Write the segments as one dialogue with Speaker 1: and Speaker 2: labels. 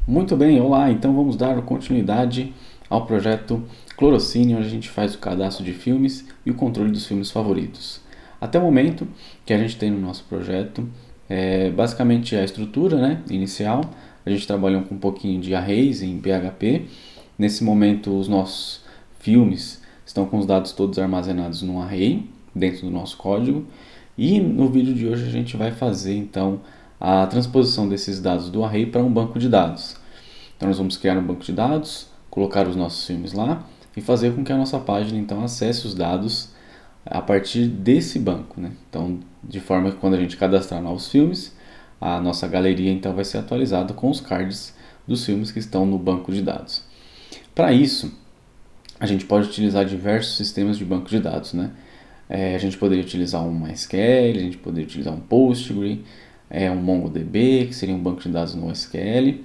Speaker 1: Muito bem, olá! Então vamos dar continuidade ao projeto Clorocine, onde a gente faz o cadastro de filmes e o controle dos filmes favoritos. Até o momento que a gente tem no nosso projeto, basicamente a estrutura, inicial. A gente trabalhou com um pouquinho de arrays em PHP. Nesse momento os nossos filmes estão com os dados todos armazenados num array, dentro do nosso código. E no vídeo de hoje a gente vai fazer então a transposição desses dados do array para um banco de dados. Então nós vamos criar um banco de dados, colocar os nossos filmes lá e fazer com que a nossa página então acesse os dados a partir desse banco, Então, de forma que quando a gente cadastrar novos filmes, a nossa galeria então vai ser atualizada com os cards dos filmes que estão no banco de dados. Para isso, a gente pode utilizar diversos sistemas de banco de dados, a gente poderia utilizar um MySQL, a gente poderia utilizar um Postgre, um MongoDB, que seria um banco de dados no SQL.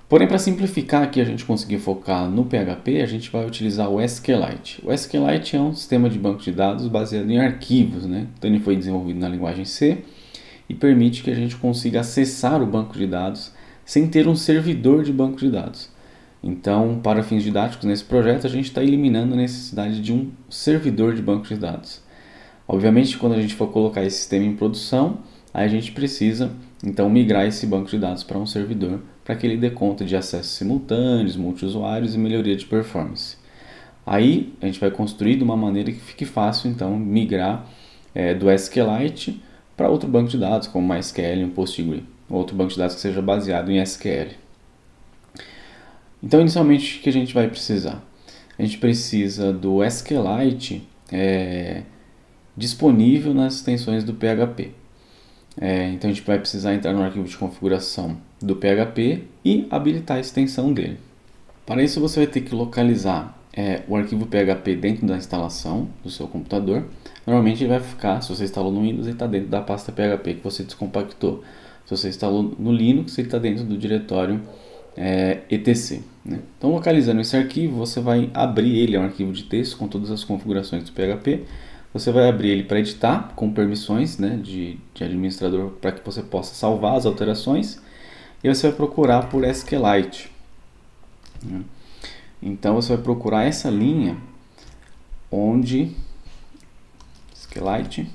Speaker 1: Porém, para simplificar aqui a gente conseguir focar no PHP, a gente vai utilizar o SQLite. O SQLite é um sistema de banco de dados baseado em arquivos, Então ele foi desenvolvido na linguagem C e permite que a gente consiga acessar o banco de dados sem ter um servidor de banco de dados. Então, para fins didáticos, nesse projeto a gente está eliminando a necessidade de um servidor de banco de dados. Obviamente, quando a gente for colocar esse sistema em produção, aí a gente precisa então migrar esse banco de dados para um servidor para que ele dê conta de acessos simultâneos, multiusuários e melhoria de performance. Aí a gente vai construir de uma maneira que fique fácil então migrar do SQLite para outro banco de dados, como MySQL e um Postgre, outro banco de dados que seja baseado em SQL. Então, inicialmente, o que a gente vai precisar? A gente precisa do SQLite disponível nas extensões do PHP. Então, a gente vai precisar entrar no arquivo de configuração do PHP e habilitar a extensão dele. Para isso, você vai ter que localizar o arquivo PHP dentro da instalação do seu computador. Normalmente, ele vai ficar, se você instalou no Windows, ele está dentro da pasta PHP que você descompactou. Se você instalou no Linux, ele está dentro do diretório etc. Então, localizando esse arquivo, você vai abrir ele, é um arquivo de texto com todas as configurações do PHP. Você vai abrir ele para editar, com permissões de administrador, para que você possa salvar as alterações. E você vai procurar por SQLite. Então, você vai procurar essa linha onde... SQLite.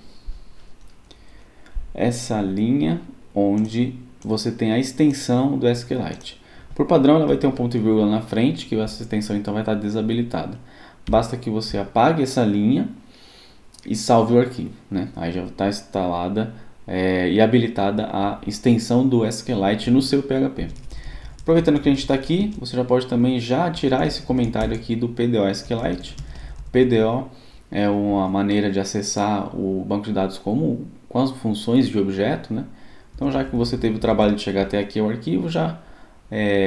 Speaker 1: Essa linha onde você tem a extensão do SQLite. Por padrão, ela vai ter um ponto e vírgula na frente, que essa extensão então vai estar desabilitada. Basta que você apague essa linha e salve o arquivo, Aí já está instalada e habilitada a extensão do SQLite no seu PHP. Aproveitando que a gente está aqui, você já pode também já tirar esse comentário aqui do PDO SQLite. O PDO é uma maneira de acessar o banco de dados com as funções de objeto, Então, já que você teve o trabalho de chegar até aqui ao arquivo, já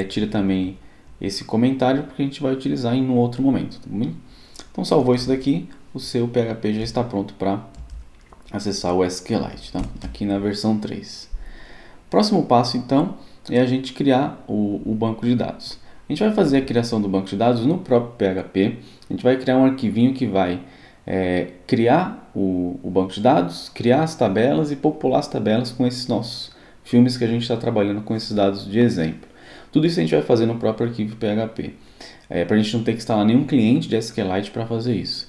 Speaker 1: tira também esse comentário, porque a gente vai utilizar em um outro momento, tá bem? Então, salvou isso daqui, o seu PHP já está pronto para acessar o SQLite, tá? Aqui na versão 3. Próximo passo, então, é a gente criar o banco de dados. A gente vai fazer a criação do banco de dados no próprio PHP. A gente vai criar um arquivinho que vai criar o banco de dados, criar as tabelas e popular as tabelas com esses nossos filmes que a gente está trabalhando com esses dados de exemplo. Tudo isso a gente vai fazer no próprio arquivo PHP, para a gente não ter que instalar nenhum cliente de SQLite para fazer isso.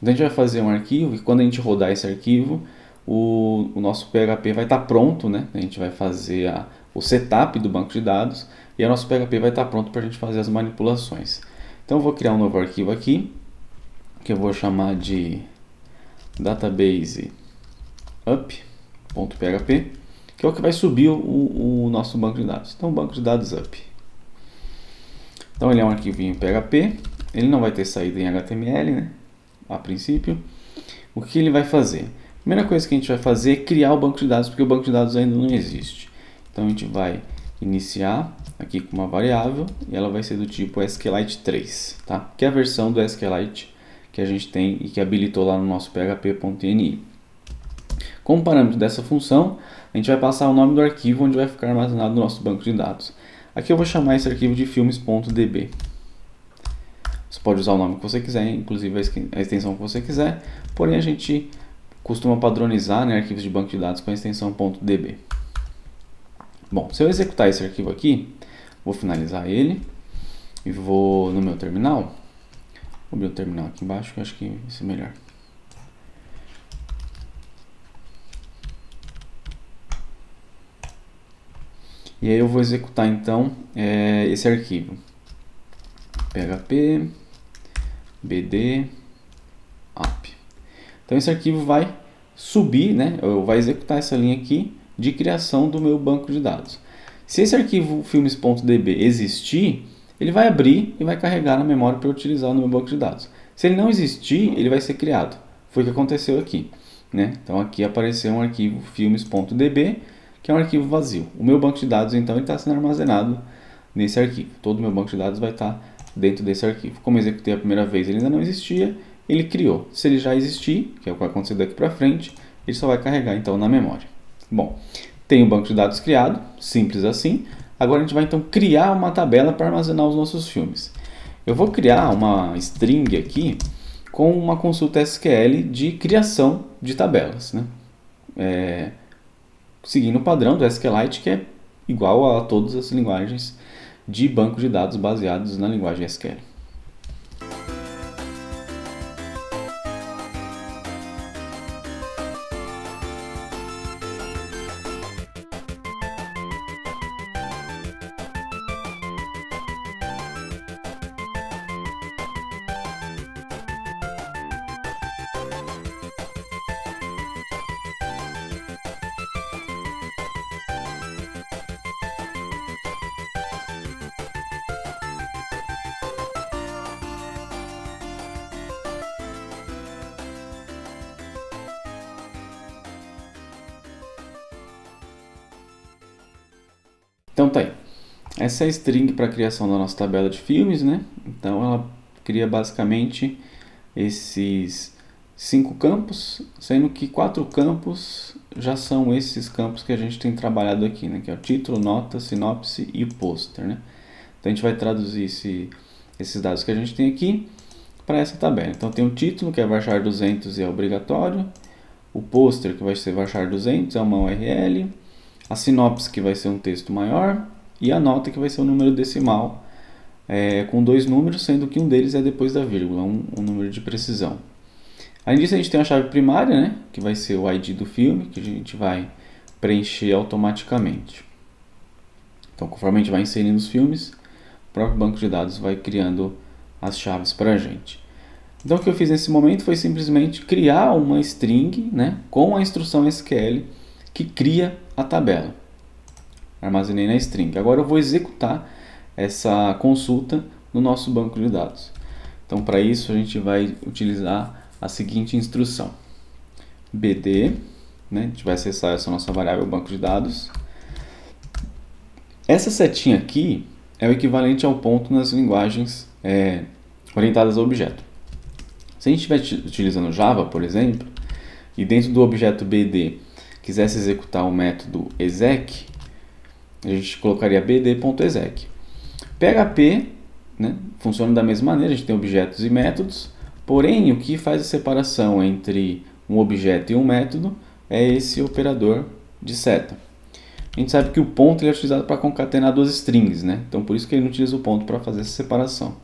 Speaker 1: Então a gente vai fazer um arquivo e quando a gente rodar esse arquivo, o nosso PHP vai estar pronto, A gente vai fazer o setup do banco de dados e o nosso PHP vai estar pronto para a gente fazer as manipulações. Então eu vou criar um novo arquivo aqui, que eu vou chamar de database up.php, que é o que vai subir o nosso banco de dados. Então, banco de dados up. Então, ele é um arquivinho PHP, ele não vai ter saída em HTML, a princípio. O que ele vai fazer? A primeira coisa que a gente vai fazer é criar o banco de dados, porque o banco de dados ainda não existe. Então, a gente vai iniciar aqui com uma variável e ela vai ser do tipo SQLite3, tá? Que é a versão do SQLite que a gente tem e que habilitou lá no nosso php.ini. Como parâmetro dessa função, a gente vai passar o nome do arquivo onde vai ficar armazenado no nosso banco de dados. Aqui eu vou chamar esse arquivo de filmes.db. Você pode usar o nome que você quiser, inclusive a extensão que você quiser, porém a gente costuma padronizar arquivos de banco de dados com a extensão .db. Bom, se eu executar esse arquivo aqui, Vou finalizar ele e vou no meu terminal. Vou abrir o terminal aqui embaixo, que eu acho que isso é melhor. E aí eu vou executar então esse arquivo. PHP BD app. Então esse arquivo vai subir, né, ou vai executar essa linha aqui de criação do meu banco de dados. Se esse arquivo filmes.db existir, ele vai abrir e vai carregar na memória para eu utilizar no meu banco de dados. Se ele não existir, ele vai ser criado. Foi o que aconteceu aqui, né? Então aqui apareceu um arquivo filmes.db, que é um arquivo vazio. O meu banco de dados então está sendo armazenado nesse arquivo. Todo o meu banco de dados vai estar dentro desse arquivo. Como eu executei a primeira vez, ele ainda não existia, ele criou. Se ele já existir, que é o que vai acontecer daqui para frente, ele só vai carregar então na memória. Bom, tem o banco de dados criado, simples assim. Agora a gente vai então criar uma tabela para armazenar os nossos filmes. Eu vou criar uma string aqui com uma consulta SQL de criação de tabelas, né? Seguindo o padrão do SQLite, que é igual a todas as linguagens de banco de dados baseados na linguagem SQL. Então tá aí. Essa é a string para a criação da nossa tabela de filmes, né? Então ela cria basicamente esses 5 campos, sendo que 4 campos já são esses campos que a gente tem trabalhado aqui, né? Que é o título, nota, sinopse e pôster, né? Então a gente vai traduzir esses dados que a gente tem aqui para essa tabela. Então tem o título, que é varchar 200 e é obrigatório, o pôster, que vai ser varchar 200, é uma URL, a sinopse, que vai ser um texto maior, e a nota, que vai ser um número decimal com 2 números, sendo que um deles é depois da vírgula, um número de precisão. Além disso, a gente tem a chave primária, né, que vai ser o ID do filme, que a gente vai preencher automaticamente. Então, conforme a gente vai inserindo os filmes, o próprio banco de dados vai criando as chaves para a gente. Então, o que eu fiz nesse momento foi simplesmente criar uma string, né, com a instrução SQL que cria a tabela. Armazenei na string. Agora eu vou executar essa consulta no nosso banco de dados. Então, para isso, a gente vai utilizar a seguinte instrução. BD, né? A gente vai acessar essa nossa variável banco de dados. Essa setinha aqui é o equivalente ao ponto nas linguagens orientadas a objeto. Se a gente estiver utilizando Java, por exemplo, e dentro do objeto BD quisesse executar o método exec, a gente colocaria bd.exec. PHP, né, funciona da mesma maneira, a gente tem objetos e métodos, porém o que faz a separação entre um objeto e um método é esse operador de seta. A gente sabe que o ponto ele é utilizado para concatenar 2 strings, né? Então por isso que ele não utiliza o ponto para fazer essa separação.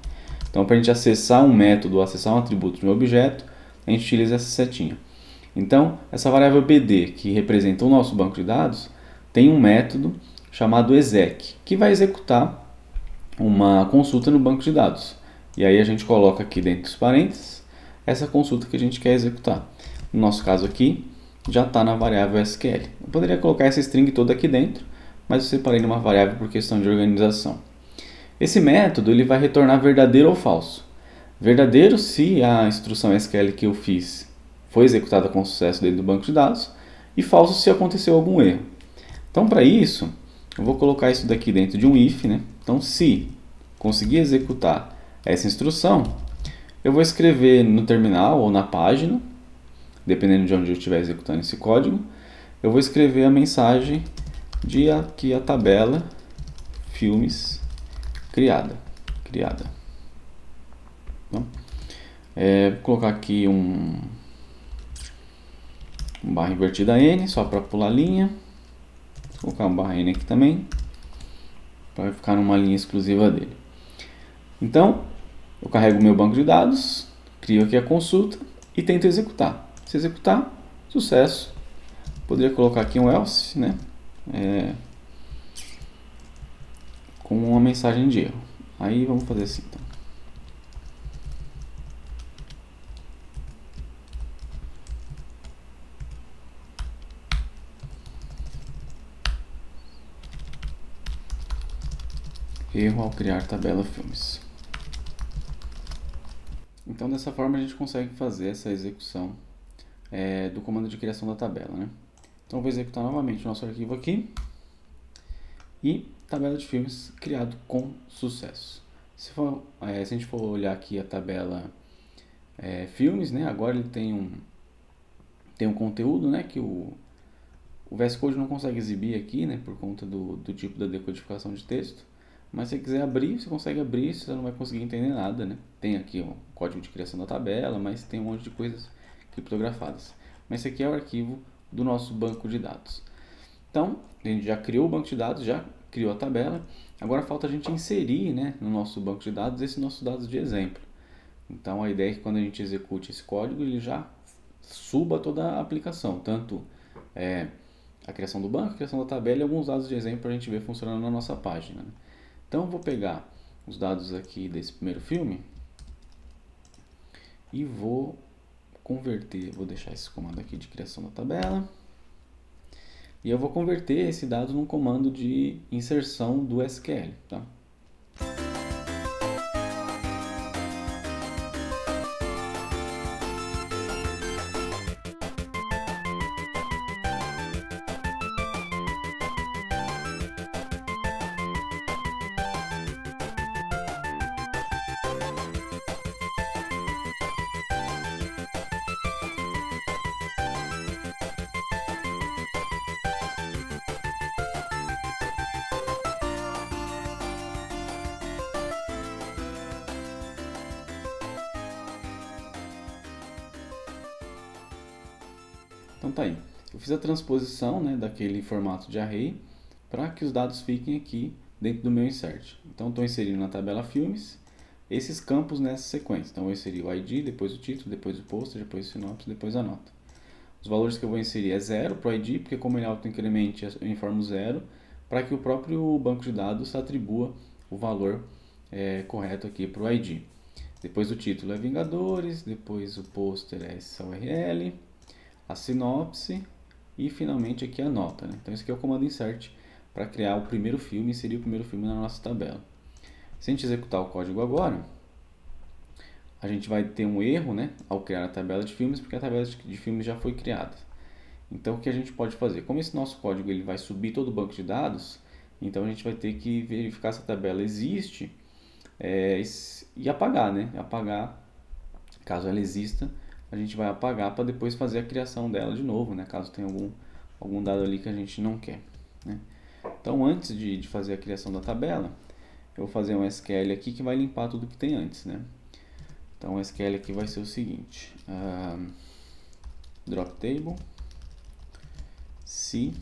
Speaker 1: Então para a gente acessar um método ou acessar um atributo de um objeto, a gente utiliza essa setinha. Então, essa variável BD, que representa o nosso banco de dados, tem um método chamado exec, que vai executar uma consulta no banco de dados. E aí a gente coloca aqui dentro dos parênteses essa consulta que a gente quer executar. No nosso caso aqui, já está na variável SQL. Eu poderia colocar essa string toda aqui dentro, mas eu separei numa variável por questão de organização. Esse método ele vai retornar verdadeiro ou falso. Verdadeiro se a instrução SQL que eu fiz foi executada com sucesso dentro do banco de dados, e falso se aconteceu algum erro. Então, para isso, eu vou colocar isso daqui dentro de um if, né? Então, se conseguir executar essa instrução, eu vou escrever no terminal ou na página, dependendo de onde eu estiver executando esse código, eu vou escrever a mensagem de aqui a tabela filmes criada. Então, vou colocar aqui um barra invertida N, só para pular a linha. Vou colocar um barra N aqui também. para ficar numa linha exclusiva dele. Então, eu carrego o meu banco de dados, crio aqui a consulta e tento executar. Se executar, sucesso. Poderia colocar aqui um else, né? Com uma mensagem de erro. Aí vamos fazer assim, então. Erro ao criar tabela filmes. Então, dessa forma, a gente consegue fazer essa execução do comando de criação da tabela, né? Então, eu vou executar novamente o nosso arquivo aqui. E tabela de filmes criado com sucesso. Se a gente for olhar aqui a tabela filmes, né? Agora ele tem um conteúdo, né? Que o VS Code não consegue exibir aqui, né? Por conta do tipo da decodificação de texto. Mas se você quiser abrir, você consegue abrir, você não vai conseguir entender nada, né? Tem aqui o código de criação da tabela, mas tem um monte de coisas criptografadas. Mas esse aqui é o arquivo do nosso banco de dados. Então, a gente já criou o banco de dados, já criou a tabela. Agora falta a gente inserir, né, no nosso banco de dados esses nossos dados de exemplo. Então, a ideia é que quando a gente execute esse código, ele já suba toda a aplicação. Tanto a criação do banco, a criação da tabela e alguns dados de exemplo para a gente ver funcionando na nossa página, né? Então, eu vou pegar os dados aqui desse primeiro filme e vou converter, vou deixar esse comando aqui de criação da tabela. E eu vou converter esse dado num comando de inserção do SQL, tá? Então tá aí. Eu fiz a transposição, né, daquele formato de array para que os dados fiquem aqui dentro do meu insert. Então estou inserindo na tabela filmes esses campos nessa sequência. Então eu inseri o ID, depois o título, depois o poster, depois o sinopse, depois a nota. Os valores que eu vou inserir é 0 para o ID, porque como ele é autoincremente, eu informo 0, para que o próprio banco de dados atribua o valor correto aqui para o ID. Depois o título é Vingadores, depois o poster é essa URL, a sinopse e finalmente aqui a nota, né? Então esse aqui é o comando insert para criar o primeiro filme, inserir o primeiro filme na nossa tabela. Se a gente executar o código agora, a gente vai ter um erro, né, ao criar a tabela de filmes, porque a tabela de filmes já foi criada. Então o que a gente pode fazer? Como esse nosso código ele vai subir todo o banco de dados, então a gente vai ter que verificar se a tabela existe e apagar, né? Apagar, caso ela exista, a gente vai apagar para depois fazer a criação dela de novo, né? Caso tenha algum dado ali que a gente não quer, né? Então antes de fazer a criação da tabela, eu vou fazer um SQL aqui que vai limpar tudo que tem antes, né? Então o SQL aqui vai ser o seguinte, drop table, se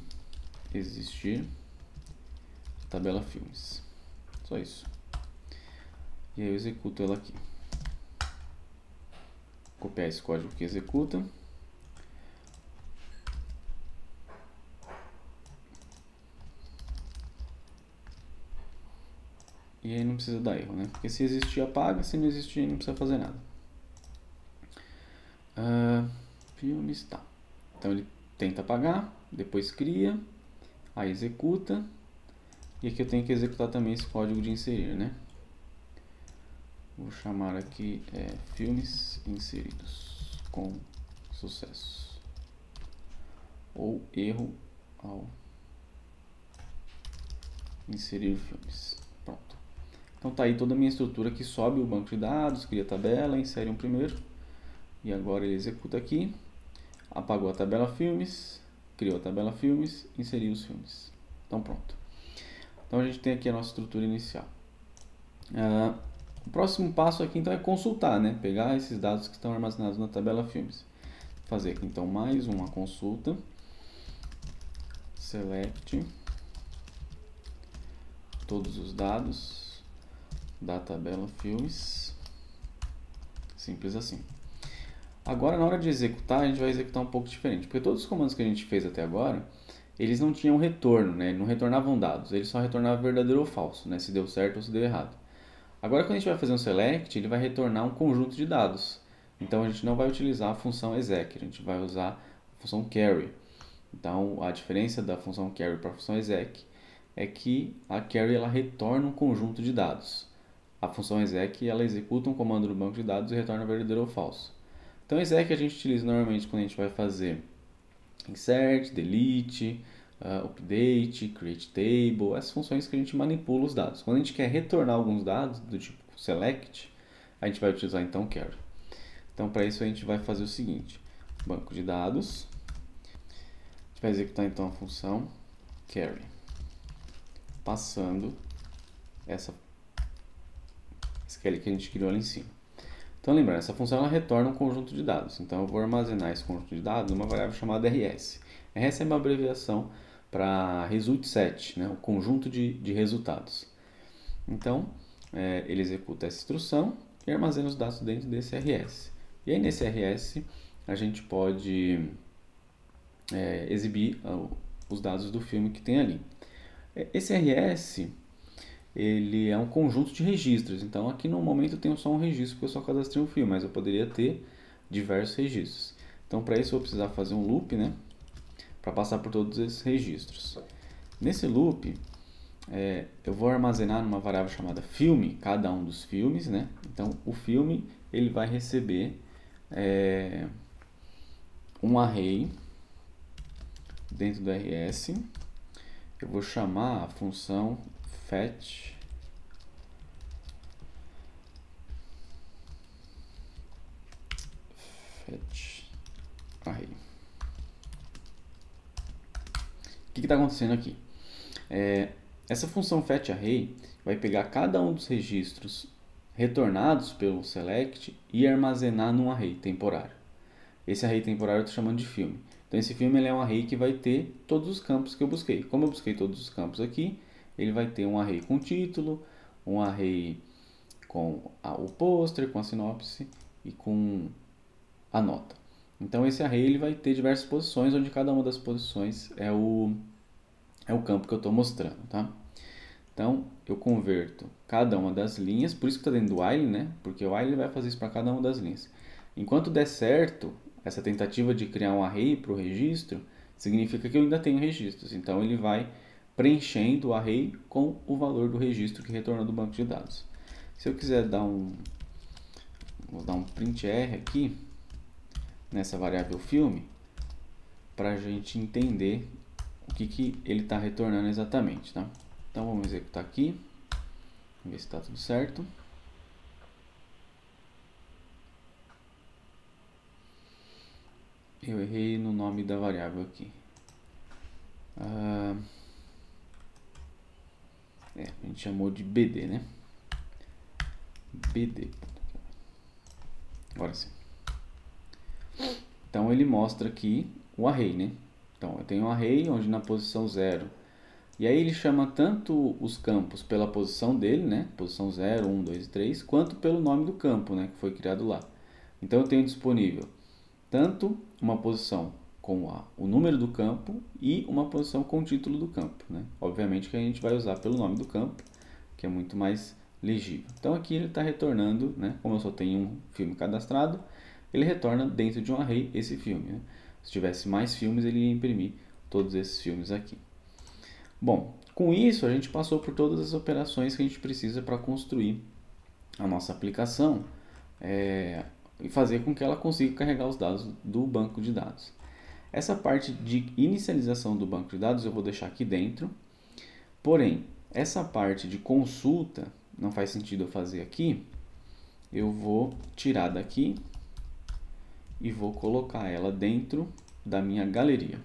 Speaker 1: existir tabela filmes, só isso. E aí eu executo ela aqui. Copiar esse código que executa. E aí não precisa dar erro, né? Porque se existir, apaga. Se não existir, não precisa fazer nada. Filmes, tá. Então ele tenta apagar, depois cria, aí executa. E aqui eu tenho que executar também esse código de inserir, né? Vou chamar aqui filmes inseridos com sucesso. Ou erro ao inserir filmes. Pronto. Então tá aí toda a minha estrutura que sobe o banco de dados, cria a tabela, insere um primeiro. E agora ele executa aqui. Apagou a tabela filmes, criou a tabela filmes, inseriu os filmes. Então pronto. Então a gente tem aqui a nossa estrutura inicial. O próximo passo aqui então é consultar, né? Pegar esses dados que estão armazenados na tabela filmes. Fazer aqui então mais uma consulta. Select todos os dados da tabela filmes. Simples assim. Agora, na hora de executar, a gente vai executar um pouco diferente, porque todos os comandos que a gente fez até agora, eles não tinham retorno, né? Não retornavam dados, eles só retornavam verdadeiro ou falso, né? Se deu certo ou se deu errado. Agora, quando a gente vai fazer um select, ele vai retornar um conjunto de dados. Então, a gente não vai utilizar a função exec, a gente vai usar a função carry. Então, a diferença da função carry para a função exec é que a carry ela retorna um conjunto de dados. A função exec ela executa um comando no banco de dados e retorna verdadeiro ou falso. Então, exec a gente utiliza normalmente quando a gente vai fazer insert, delete, update, create table, essas funções que a gente manipula os dados. Quando a gente quer retornar alguns dados, do tipo select, a gente vai utilizar então carry. Então, para isso a gente vai fazer o seguinte, banco de dados, a gente vai executar então a função carry, passando essa SQL que a gente criou ali em cima. Então, lembrando, essa função ela retorna um conjunto de dados. Então, eu vou armazenar esse conjunto de dados numa variável chamada rs. rs é uma abreviação para result set, né? O conjunto de resultados. Então, ele executa essa instrução e armazena os dados dentro desse rs. E aí, nesse rs, a gente pode exibir os dados do filme que tem ali. Esse rs ele é um conjunto de registros. Então, aqui no momento eu tenho só um registro, porque eu só cadastrei um filme, mas eu poderia ter diversos registros. Então, para isso eu vou precisar fazer um loop, né, para passar por todos esses registros. Nesse loop, eu vou armazenar numa variável chamada filme, cada um dos filmes, né? Então, o filme ele vai receber um array dentro do rs. Eu vou chamar a função fetch array. O que está acontecendo aqui? Essa função fetch array vai pegar cada um dos registros retornados pelo select e armazenar num array temporário. Esse array temporário eu estou chamando de filme. Então esse filme ele é um array que vai ter todos os campos que eu busquei. Como eu busquei todos os campos aqui, ele vai ter um array com título, um array com o pôster, com a sinopse e com a nota. Então esse array ele vai ter diversas posições, onde cada uma das posições é o campo que eu estou mostrando, tá? Então eu converto cada uma das linhas, por isso que está dentro do while, né? Porque o while vai fazer isso para cada uma das linhas. Enquanto der certo essa tentativa de criar um array para o registro, significa que eu ainda tenho registros. Então ele vai preenchendo o array com o valor do registro que retornou do banco de dados. Se eu quiser vou dar um print r aqui nessa variável filme, para a gente entender o que ele está retornando exatamente, tá? Então vamos executar aqui, ver se está tudo certo. Eu errei no nome da variável aqui. A gente chamou de BD, né? BD. Agora sim. Então ele mostra aqui o array, né? Então eu tenho um array onde na posição 0. E aí ele chama tanto os campos pela posição dele, né? Posição 0, 1, 2 e 3, quanto pelo nome do campo, né? Que foi criado lá. Então eu tenho disponível tanto uma posição com o número do campo e uma posição com o título do campo, né? Obviamente que a gente vai usar pelo nome do campo, que é muito mais legível. Então aqui ele está retornando, né? Como eu só tenho um filme cadastrado, ele retorna dentro de um array esse filme, né? Se tivesse mais filmes, ele ia imprimir todos esses filmes aqui. Bom, com isso a gente passou por todas as operações que a gente precisa para construir a nossa aplicação e fazer com que ela consiga carregar os dados do banco de dados. Essa parte de inicialização do banco de dados eu vou deixar aqui dentro, porém, essa parte de consulta não faz sentido eu fazer aqui, eu vou tirar daqui e vou colocar ela dentro da minha galeria.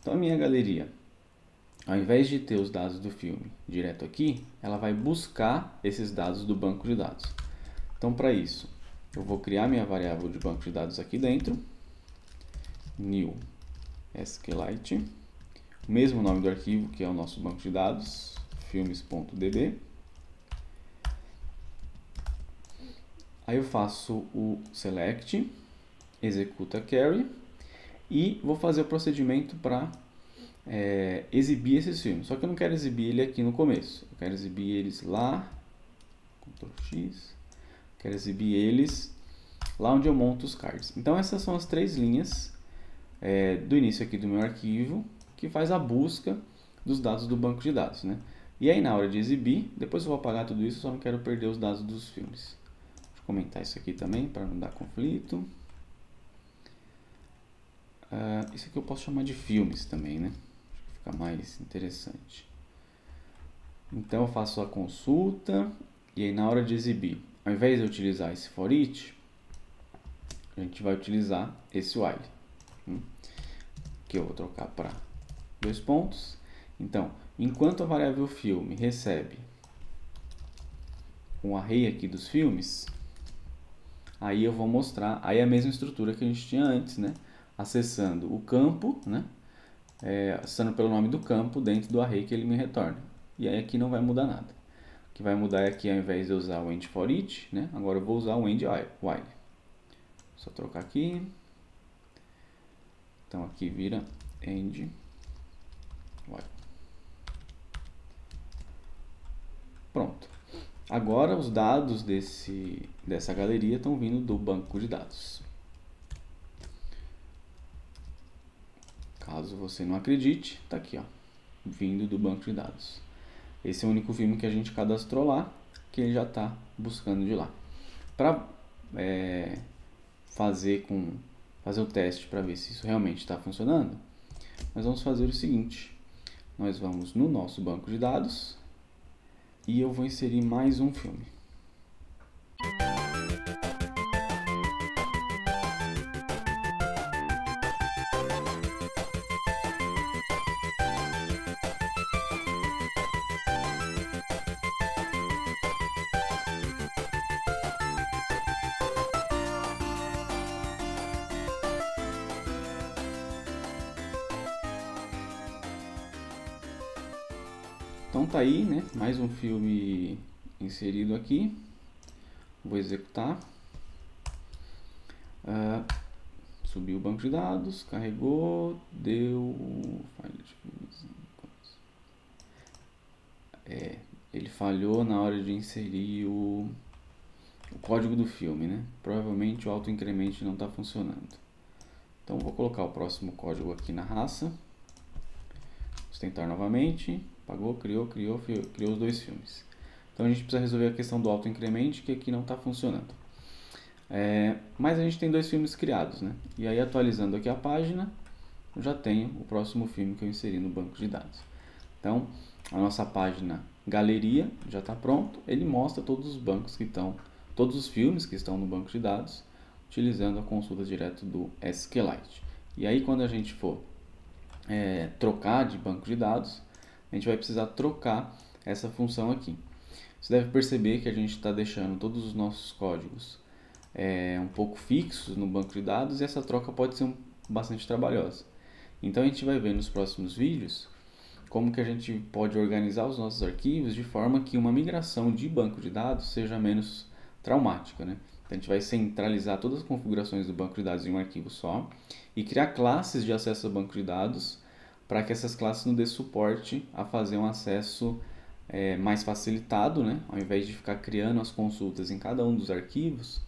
Speaker 1: Então a minha galeria, ao invés de ter os dados do filme direto aqui, ela vai buscar esses dados do banco de dados. Então para isso, eu vou criar minha variável de banco de dados aqui dentro, new SQLite, o mesmo nome do arquivo que é o nosso banco de dados, filmes.db. Aí eu faço o select, executa query e vou fazer o procedimento para exibir esses filmes. Só que eu não quero exibir ele aqui no começo, eu quero exibir eles lá, Ctrl X, quero exibir eles lá onde eu monto os cards. Então essas são as três linhas do início aqui do meu arquivo, que faz a busca dos dados do banco de dados, né? E aí na hora de exibir, depois eu vou apagar tudo isso, só não quero perder os dados dos filmes. Deixa eu comentar isso aqui também, para não dar conflito. Isso aqui eu posso chamar de filmes também, né? Acho que fica mais interessante. Então eu faço a consulta, e aí na hora de exibir, ao invés de eu utilizar esse for each, a gente vai utilizar esse while, que eu vou trocar para 2 pontos. Então, enquanto a variável filme recebe um array aqui dos filmes, aí eu vou mostrar aí a mesma estrutura que a gente tinha antes, né? Acessando o campo, né? Acessando pelo nome do campo dentro do array que ele me retorna. E aí aqui não vai mudar nada. O que vai mudar é aqui, ao invés de eu usar o end for each, né? Agora eu vou usar o end while. Só trocar aqui. Então aqui vira end while. Pronto. Agora os dados dessa galeria estão vindo do banco de dados. Caso você não acredite, está aqui, ó, vindo do banco de dados. Esse é o único filme que a gente cadastrou lá, que ele já está buscando de lá. Para fazer o teste para ver se isso realmente está funcionando, nós vamos fazer o seguinte: nós vamos no nosso banco de dados e eu vou inserir mais um filme. Então tá aí, né? Mais um filme inserido aqui. Vou executar. Subiu o banco de dados, carregou, deu file de filmes. Ele falhou na hora de inserir o código do filme, né? Provavelmente o autoincrement não está funcionando. Então vou colocar o próximo código aqui na raça. Vamos tentar novamente. Apagou, criou os 2 filmes. Então a gente precisa resolver a questão do autoincrement, que aqui não está funcionando. Mas a gente tem 2 filmes criados, né? E aí, atualizando aqui a página, eu já tenho o próximo filme que eu inseri no banco de dados. Então, a nossa página galeria já está pronto. Ele mostra todos os bancos que estão, todos os filmes que estão no banco de dados, utilizando a consulta direto do SQLite. E aí, quando a gente for trocar de banco de dados, a gente vai precisar trocar essa função aqui. Você deve perceber que a gente está deixando todos os nossos códigos um pouco fixos no banco de dados, e essa troca pode ser bastante trabalhosa. Então a gente vai ver nos próximos vídeos como que a gente pode organizar os nossos arquivos de forma que uma migração de banco de dados seja menos traumática, né? Então a gente vai centralizar todas as configurações do banco de dados em um arquivo só e criar classes de acesso ao banco de dados para que essas classes nos dê suporte a fazer um acesso mais facilitado, né? Ao invés de ficar criando as consultas em cada um dos arquivos,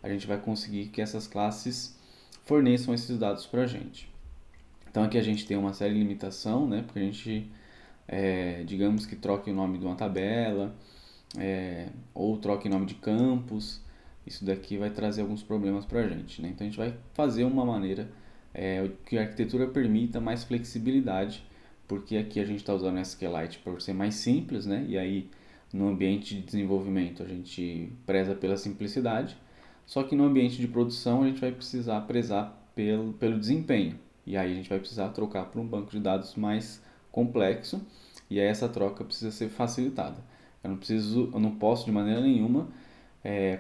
Speaker 1: a gente vai conseguir que essas classes forneçam esses dados para a gente. Então aqui a gente tem uma série de limitação, né? Porque a gente, digamos que troque o nome de uma tabela, ou troque o nome de campos. Isso daqui vai trazer alguns problemas para a gente, né? Então a gente vai fazer uma maneira que a arquitetura permita mais flexibilidade, porque aqui a gente está usando o SQLite por ser mais simples, né? E aí no ambiente de desenvolvimento a gente preza pela simplicidade, só que no ambiente de produção a gente vai precisar prezar pelo desempenho, e aí a gente vai precisar trocar para um banco de dados mais complexo, e aí essa troca precisa ser facilitada. Eu não posso de maneira nenhuma,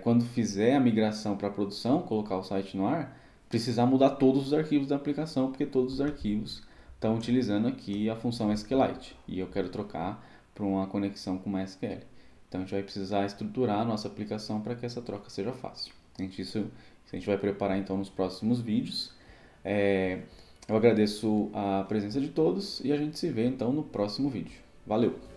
Speaker 1: quando fizer a migração para a produção, colocar o site no ar, precisar mudar todos os arquivos da aplicação, porque todos os arquivos estão utilizando aqui a função SQLite, e eu quero trocar para uma conexão com MySQL. Então a gente vai precisar estruturar a nossa aplicação para que essa troca seja fácil. Isso a gente vai preparar então nos próximos vídeos. Eu agradeço a presença de todos e a gente se vê então no próximo vídeo. Valeu!